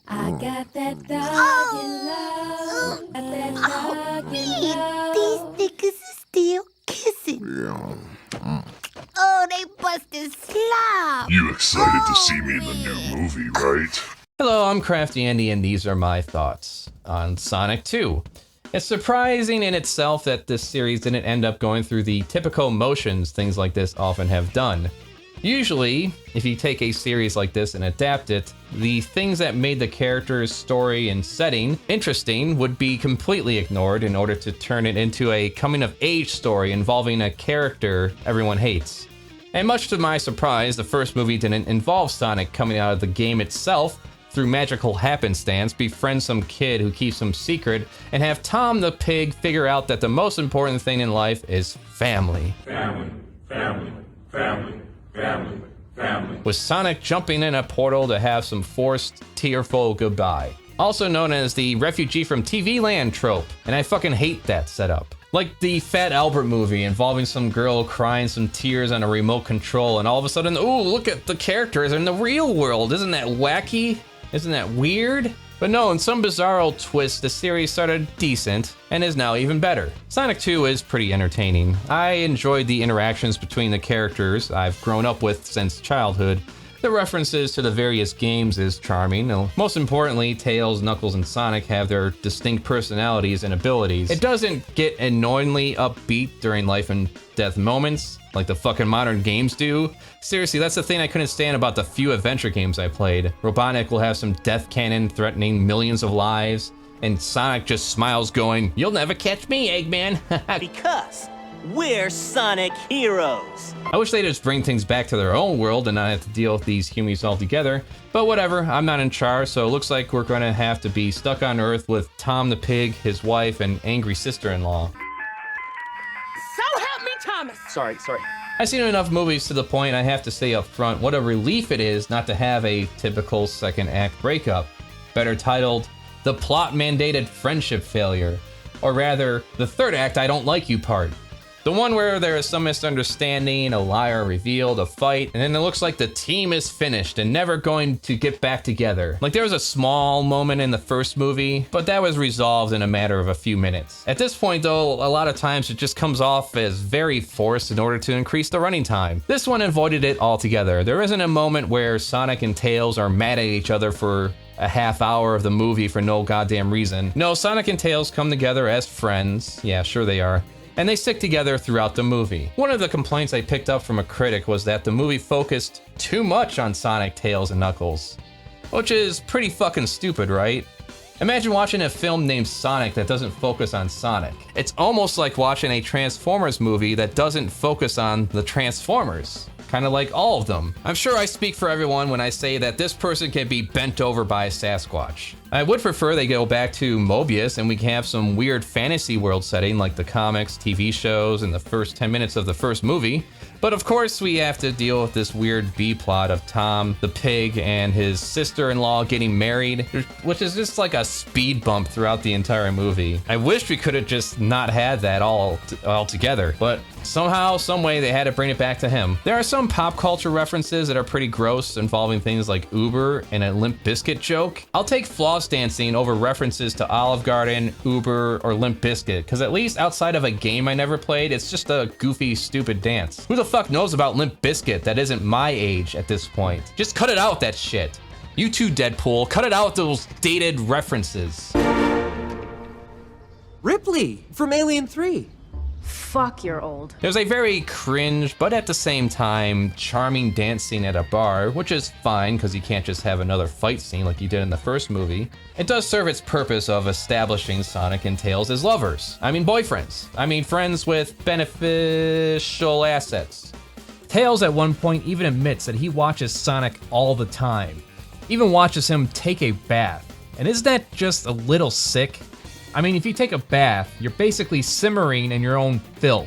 I got that dog in love. Got that dog in love. These niggas is still kissing. Oh, they busted slop. You excited to see me in the new movie, right? Hello, I'm CraftyAndy, and these are my thoughts on Sonic 2. It's surprising in itself that this series didn't end up going through the typical motions things like this often have done. Usually, if you take a series like this and adapt it, the things that made the character's story and setting interesting would be completely ignored in order to turn it into a coming-of-age story involving a character everyone hates. And much to my surprise, the first movie didn't involve Sonic coming out of the game itself, through magical happenstance, befriend some kid who keeps him secret, and have Tom the Pig figure out that the most important thing in life is family. Family, family, family, family, family. With Sonic jumping in a portal to have some forced, tearful goodbye. Also known as the refugee from TV land trope, and I fucking hate that setup. Like the Fat Albert movie involving some girl crying some tears on a remote control, and all of a sudden, ooh, look at the characters in the real world. Isn't that wacky? Isn't that weird? But no, in some bizarro twist, the series started decent and is now even better. Sonic 2 is pretty entertaining. I enjoyed the interactions between the characters I've grown up with since childhood. The references to the various games is charming. Most importantly, Tails, Knuckles, and Sonic have their distinct personalities and abilities. It doesn't get annoyingly upbeat during life and death moments, like the fucking modern games do. Seriously, that's the thing I couldn't stand about the few adventure games I played. Robotnik will have some death cannon threatening millions of lives, and Sonic just smiles going, "You'll never catch me, Eggman." Because we're Sonic heroes. I wish they'd just bring things back to their own world and not have to deal with these humans altogether. But whatever, I'm not in charge, so it looks like we're gonna have to be stuck on Earth with Tom the Pig, his wife, and angry sister-in-law. So help me, Thomas. Sorry. I've seen enough movies to the point I have to say up front what a relief it is not to have a typical second act breakup. Better titled, The Plot-Mandated Friendship Failure. Or rather, the third act I don't like you part. The one where there is some misunderstanding, a liar revealed, a fight, and then it looks like the team is finished and never going to get back together. Like there was a small moment in the first movie, but that was resolved in a matter of a few minutes. At this point though, a lot of times it just comes off as very forced in order to increase the running time. This one avoided it altogether. There isn't a moment where Sonic and Tails are mad at each other for a half hour of the movie for no goddamn reason. No, Sonic and Tails come together as friends. Yeah, sure they are. And they stick together throughout the movie. One of the complaints I picked up from a critic was that the movie focused too much on Sonic, Tails, and Knuckles. Which is pretty fucking stupid, right? Imagine watching a film named Sonic that doesn't focus on Sonic. It's almost like watching a Transformers movie that doesn't focus on the Transformers. Kind of like all of them. I'm sure I speak for everyone when I say that this person can be bent over by a Sasquatch. I would prefer they go back to Mobius and we can have some weird fantasy world setting like the comics, TV shows, and the first 10 minutes of the first movie. But of course we have to deal with this weird B-plot of Tom the Pig and his sister-in-law getting married, which is just like a speed bump throughout the entire movie. I wish we could have just not had that all together, but somehow, someway they had to bring it back to him. There are some pop culture references that are pretty gross involving things like Uber and a Limp Bizkit joke. I'll take floss dancing over references to Olive Garden, Uber, or Limp Bizkit, because at least outside of a game I never played, it's just a goofy, stupid dance. Who the fuck knows about Limp Bizkit that isn't my age at this point? Just cut it out, that shit. You too, Deadpool, cut it out, those dated references. Ripley from Alien 3. Fuck, you're old. There's a very cringe, but at the same time, charming dance scene at a bar, which is fine because you can't just have another fight scene like you did in the first movie. It does serve its purpose of establishing Sonic and Tails as lovers. I mean boyfriends. I mean friends with beneficial assets. Tails at one point even admits that he watches Sonic all the time. Even watches him take a bath. And isn't that just a little sick? I mean, if you take a bath, you're basically simmering in your own filth.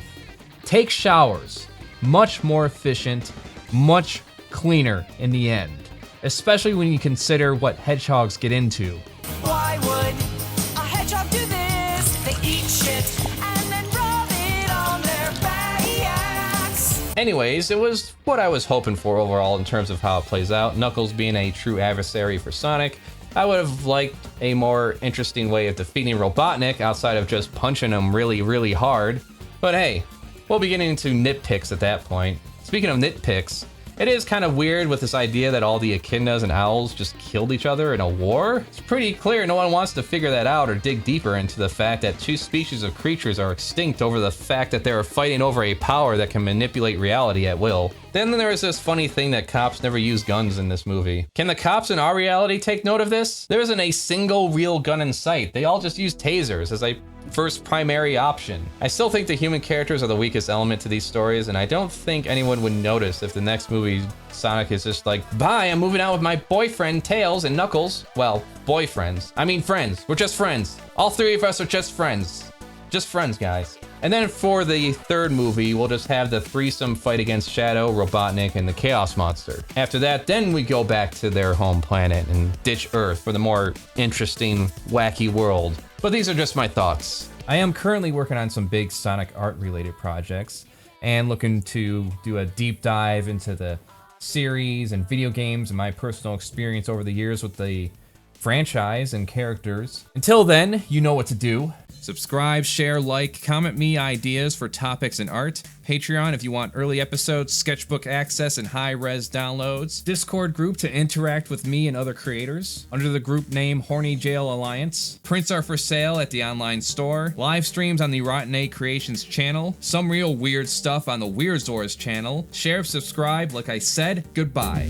Take showers. Much more efficient, much cleaner in the end. Especially when you consider what hedgehogs get into. Why would a hedgehog do this? They eat shit and then rub it on their backs. Anyways, it was what I was hoping for overall in terms of how it plays out. Knuckles being a true adversary for Sonic, I would have liked a more interesting way of defeating Robotnik outside of just punching him really, really hard. But hey, we'll be getting into nitpicks at that point. Speaking of nitpicks, it is kind of weird with this idea that all the echidnas and owls just killed each other in a war. It's pretty clear no one wants to figure that out or dig deeper into the fact that two species of creatures are extinct over the fact that they are fighting over a power that can manipulate reality at will. Then there is this funny thing that cops never use guns in this movie. Can the cops in our reality take note of this? There isn't a single real gun in sight. They all just use tasers as a first primary option. I still think the human characters are the weakest element to these stories, and I don't think anyone would notice if the next movie Sonic is just like, bye, I'm moving out with my boyfriend Tails and Knuckles. Well, boyfriends. I mean friends. We're just friends. All three of us are just friends. Just friends, guys. And then for the third movie, we'll just have the threesome fight against Shadow, Robotnik, and the Chaos Monster. After that, then we go back to their home planet and ditch Earth for the more interesting, wacky world. But these are just my thoughts. I am currently working on some big Sonic art related projects and looking to do a deep dive into the series and video games and my personal experience over the years with the franchise and characters. Until then, you know what to do. Subscribe, share, like, comment me ideas for topics in art. Patreon if you want early episodes, sketchbook access, and high-res downloads. Discord group to interact with me and other creators. Under the group name Horny Jail Alliance. Prints are for sale at the online store. Live streams on the Rotten A Creations channel. Some real weird stuff on the Weird Zors channel. Share, subscribe, like I said, goodbye.